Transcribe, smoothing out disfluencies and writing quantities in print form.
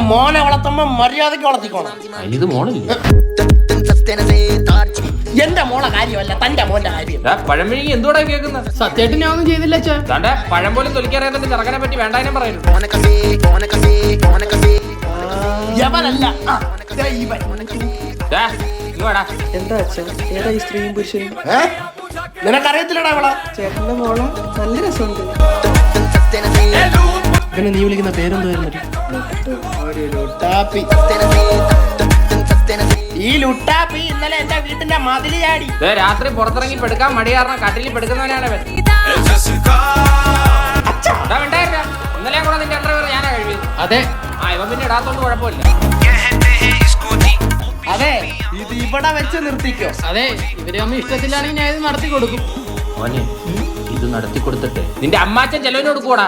മോനെ വളർത്തുമ്പോ മര്യാദക്ക് വളർത്തിക്കോണം. ഇത് മോളില്ല, എന്റെ മോളെ കാര്യമല്ല, തന്റെ മോന്റെ കാര്യം. പഴംപിഴുങ്ങി എന്തുകൂടെ കേൾക്കുന്നത്? സത്യമായിട്ട് ഞാൻ ഒന്നും ചെയ്തില്ല അച്ഛാ. താണ്ടെ പഴം പോലും തൊലിക്കറിയാതെ ചെറുക്കനെ പറ്റി വേണ്ടാനും പറയുന്നു. യവനല്ല എന്താ അച്ഛൻ? ഏതാ ഈ സ്ത്രീയും പുരുഷനും? നിനക്കറിയത്തില്ലടാ അവളെ. ചേട്ടന്റെ മോളെ നല്ല രസമുണ്ട്. പിന്നെ നീ വിളിക്കുന്ന പേരെന്തായിരുന്നു? ഈ ലുട്ടാപ്പി ഇന്നലെ എന്റെ വീട്ടിന്റെ മതില് ചാടി. രാത്രി പുറത്തിറങ്ങി പെടുക്കാൻ മടി കാരണം കട്ടിലിൽ പെടുക്കുന്നവനാണ് അവൻ. ഇന്നലെ കൂടെ നിന്റെ അണ്ടർവെയർ ഞാനാ കഴിവിയത്. അതെ ഇവൻ പിന്നെ ഇടാത്തോണ്ട് കുഴപ്പമില്ല. അതെ, ഇത് ഇവിടെ വെച്ച് നിർത്തിക്കോ. അതെ, ഇവര് അമ്മ ഇഷ്ടത്തിലാണെങ്കിൽ ഞാൻ ഇത് നടത്തി കൊടുക്കും. മോനെ, ഇത് നടത്തി കൊടുത്തിട്ട് നിന്റെ അമ്മാച്ചൻ ചെലവിന് കൊടുക്കൂടാ.